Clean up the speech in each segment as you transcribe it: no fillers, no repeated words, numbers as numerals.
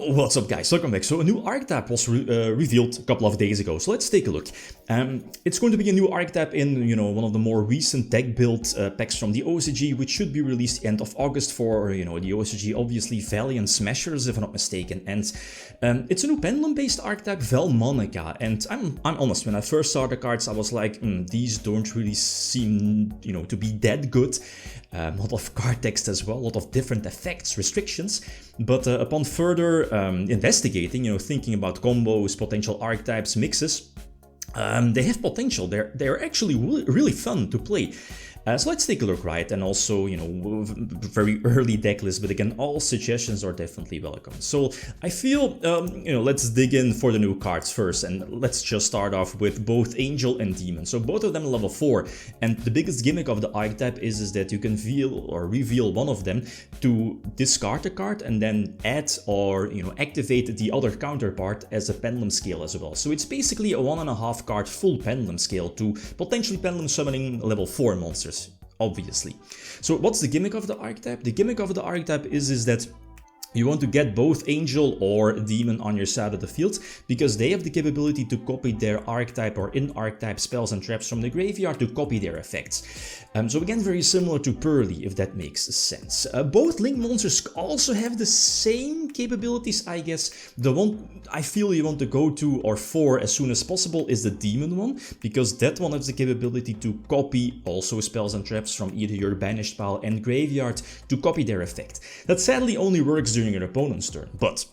What's up guys, welcome back. So a new archetype was revealed a couple of days ago, so let's take a look. It's going to be a new archetype in, one of the more recent deck build packs from the OCG, which should be released end of August for, the OCG, obviously Valiant Smashers, if I'm not mistaken. And it's a new pendulum based archetype, Valmonica, and I'm honest, when I first saw the cards I was like, these don't really seem, to be that good. A lot of card text as well, a lot of different effects, restrictions, but upon further investigating, thinking about combos, potential archetypes, mixes, they have potential. They're actually really fun to play. So let's take a look, right? And also, very early deck list, but again, all suggestions are definitely welcome. So I feel, let's dig in for the new cards first, and let's just start off with both Angel and Demon. So both of them level 4, and the biggest gimmick of the archetype is that you can reveal one of them to discard a card and then add or, activate the other counterpart as a pendulum scale as well. So it's basically a 1.5 card full pendulum scale to potentially pendulum summoning level 4 monsters. Obviously. So what's the gimmick of the archetype? The gimmick of the archetype is that you want to get both Angel or Demon on your side of the field, because they have the capability to copy their archetype or in-archetype spells and traps from the graveyard to copy their effects. So again, very similar to Pearly, if that makes sense. Both Link monsters also have the same capabilities, I guess. The one I feel you want to go to or for as soon as possible is the Demon one, because that one has the capability to copy also spells and traps from either your banished pile and graveyard to copy their effect. That sadly only works during your opponent's turn, but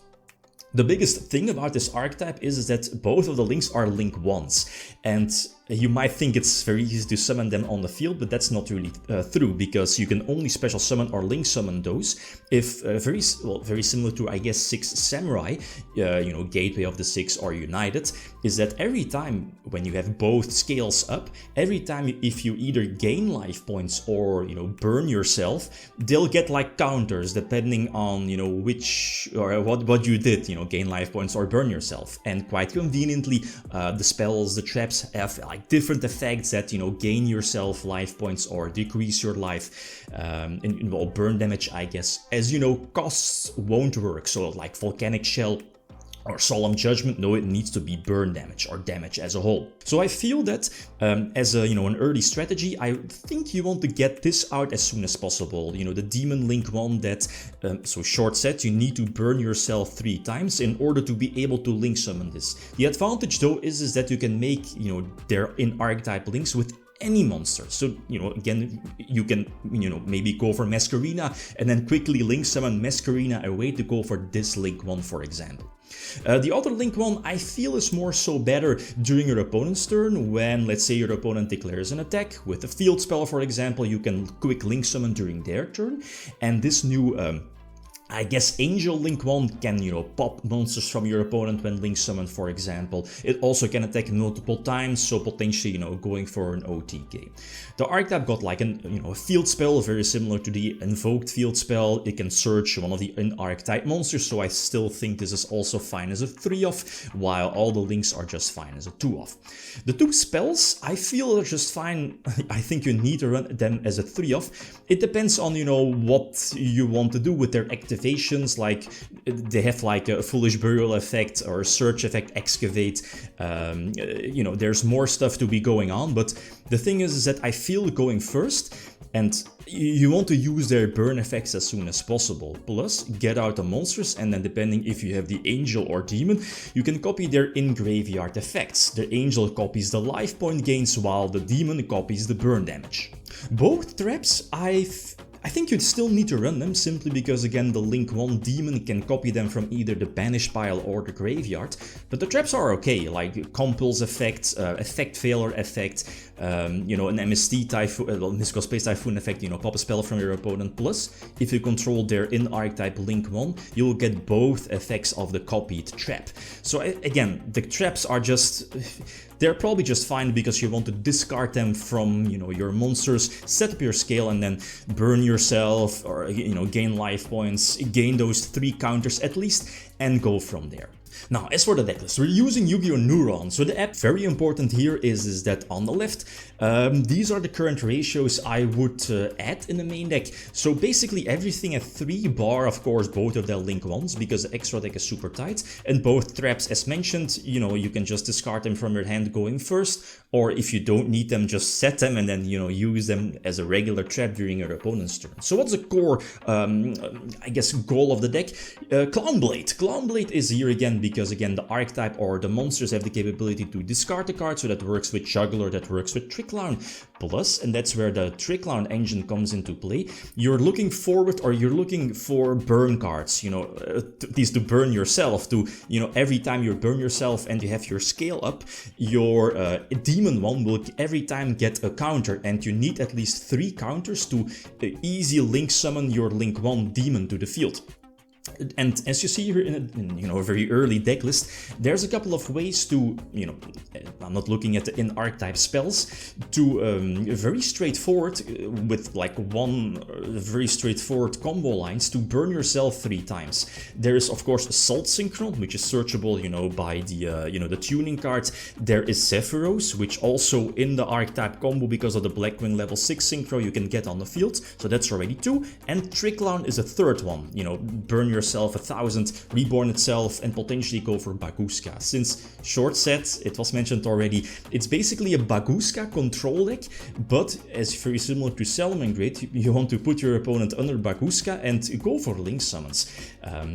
the biggest thing about this archetype is that both of the links are link 1s, and you might think it's very easy to summon them on the field, but that's not really true, because you can only special summon or link summon those if very similar to, I guess, 6 Samurai, Gateway of the 6 or United, is that every time when you have both scales up, every time if you either gain life points or, burn yourself, they'll get like counters depending on, which or what you did, gain life points or burn yourself. And quite conveniently, the spells, the traps have like different effects that, gain yourself life points or decrease your life, and burn damage, I guess. As you know, costs won't work. So like Volcanic Shell or Solemn Judgment, no, it needs to be burn damage or damage as a whole. So I feel that as a, an early strategy, I think you want to get this out as soon as possible. The Demon Link one that, so short set, you need to burn yourself 3 times in order to be able to link summon this. The advantage though is that you can make, their in-archetype links with any monster. So, again, you can, maybe go for Masquerina and then quickly link summon Masquerina away to go for this link one, for example. The other link one I feel is more so better during your opponent's turn, when, let's say, your opponent declares an attack with a field spell, for example, you can quick link summon during their turn, and this new I guess Angel Link 1 can, pop monsters from your opponent when link summoned, for example. It also can attack multiple times, so potentially, going for an OTK. The archetype got like a field spell, very similar to the invoked field spell. It can search one of the in-archetype monsters, so I still think this is also fine as a 3-off, while all the links are just fine as a 2-off. The 2 spells, I feel are just fine. I think you need to run them as a 3-off. It depends on, what you want to do with their activation. Like they have like a Foolish Burial effect or Search effect, Excavate. There's more stuff to be going on, but the thing is that I feel going first, and you want to use their burn effects as soon as possible. Plus, get out the monsters, and then depending if you have the Angel or Demon, you can copy their in-graveyard effects. The Angel copies the life point gains, while the Demon copies the burn damage. Both traps, I think you'd still need to run them, simply because, again, the Link 1 Demon can copy them from either the banished pile or the graveyard, but the traps are okay, like Compulse effect, Effect Failure effect, an MST Typhoon, Mystical Space Typhoon effect, pop a spell from your opponent. Plus, if you control their in-archetype Link 1, you'll get both effects of the copied trap. So again, the traps are just... They're probably just fine because you want to discard them from, your monsters, set up your scale, and then burn yourself or, gain life points, gain those 3 counters at least, and go from there. Now, as for the decklist, we're using Yugioh Neuron. So the app, very important here is that on the left, these are the current ratios I would add in the main deck. So basically everything at 3 bar, of course, both of them link 1s because the extra deck is super tight. And both traps, as mentioned, you know, you can just discard them from your hand going first. Or if you don't need them, just set them and then, you know, use them as a regular trap during your opponent's turn. So what's the core, I guess, goal of the deck? Clownblade. Clownblade is here again because, again, the archetype or the monsters have the capability to discard the card, so that works with Juggler, that works with Trick Clown. Plus, and that's where the Trick Clown engine comes into play, you're looking forward, or you're looking for burn cards, you know, at least to burn yourself, to, you know, every time you burn yourself and you have your scale up, your demon one will every time get a counter, and you need at least 3 counters to easy link summon your link 1 demon to the field. And as you see here in you know, a very early deck list, there's a couple of ways to, you know, I'm not looking at the in-archetype spells, to very straightforward, with like one very straightforward combo lines to burn yourself 3 times. There is, of course, Salt Synchron, which is searchable, you know, by the, you know, the tuning cards. There is Zephyros, which also in the archetype combo, because of the Blackwing level 6 synchro, you can get on the field. So that's already 2. And Trick Clown is a 3rd one, you know, burn yourself 1000, reborn itself, and potentially go for Baguska. Since short set, it was mentioned already, it's basically a Baguska control deck, but as very similar to Salamangreat, you want to put your opponent under Baguska and go for link summons.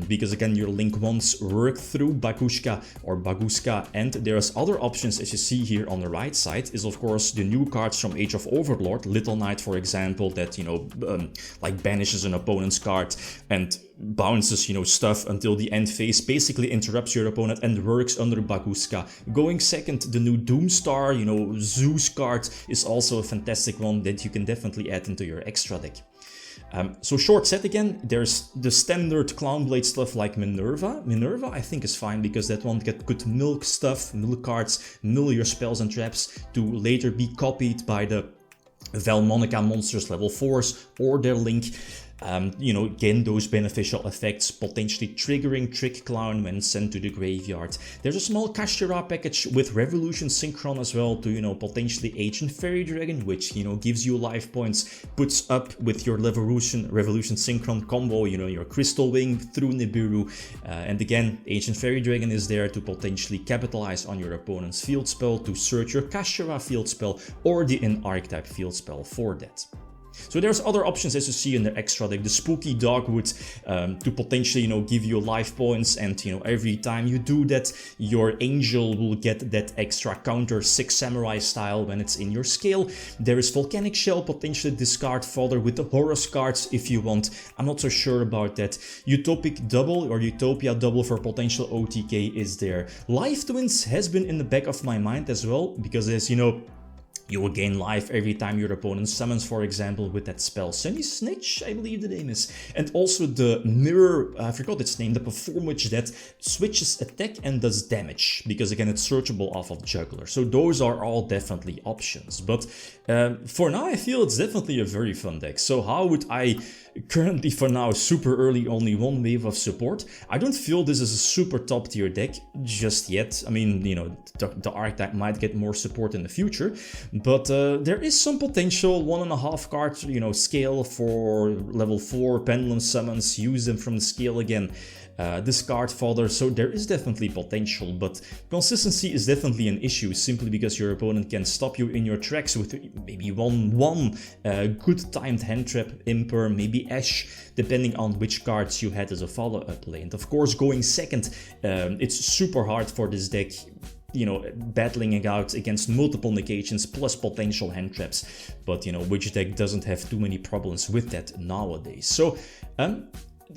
Because again, your link 1s work through Baguska or Baguska, and there's other options, as you see here on the right side, is of course the new cards from Age of Overlord, Little Knight for example, that, you know, like banishes an opponent's card and bounces, you know, stuff until the end phase, basically interrupts your opponent and works under Baguska. Going second, the new Doomstar, you know, Zeus card is also a fantastic one that you can definitely add into your extra deck. So short set again, there's the standard Clownblade stuff like Minerva. Minerva I think is fine because that one could milk stuff, milk cards, mill your spells and traps to later be copied by the Valmonica monsters level 4s or their link. You know, again, those beneficial effects, potentially triggering Trick Clown when sent to the graveyard. There's a small Kashira package with Revolution Synchron as well to, you know, potentially Ancient Fairy Dragon, which, you know, gives you life points, puts up with your Revolution Synchron combo, you know, your Crystal Wing through Nibiru. And again, Ancient Fairy Dragon is there to potentially capitalize on your opponent's field spell, to search your Kashira field spell or the in-archetype field spell for that. So there's other options, as you see in the extra deck, the Spooky Dogwood, to potentially, you know, give you life points, and, you know, every time you do that, your angel will get that extra counter 6 samurai style when it's in your scale. There is Volcanic Shell, potentially discard fodder with the Horus cards if you want. I'm not so sure about that. Utopic Double or Utopia Double for potential OTK is there. Life Twins has been in the back of my mind as well, because as you know, you will gain life every time your opponent summons, for example, with that spell Sunny Snitch, I believe the name is. And also the Mirror, I forgot its name, the Performage that switches attack and does damage, because again, it's searchable off of Juggler. So those are all definitely options. But for now, I feel it's definitely a very fun deck. So how would I currently, for now, super early, only 1 wave of support? I don't feel this is a super top tier deck just yet. I mean, you know, the archetype might get more support in the future, but there is some potential. 1.5 card, you know, scale for level 4 pendulum summons, use them from the scale again, discard fodder, so there is definitely potential, but consistency is definitely an issue, simply because your opponent can stop you in your tracks with maybe one good timed hand trap, Imper, maybe Ash, depending on which cards you had as a follow-up lane. And of course, going second, it's super hard for this deck, you know, battling it out against multiple negations plus potential hand traps, but you know, which deck doesn't have too many problems with that nowadays? So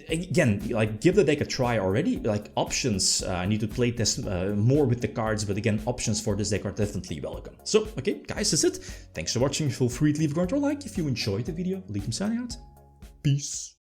again, like, give the deck a try already. Like, options, I need to play test more with the cards, but again, options for this deck are definitely welcome. So okay guys, that's it. Thanks for watching. Feel free to leave a comment or like if you enjoyed the video. Leave them signing out. Peace.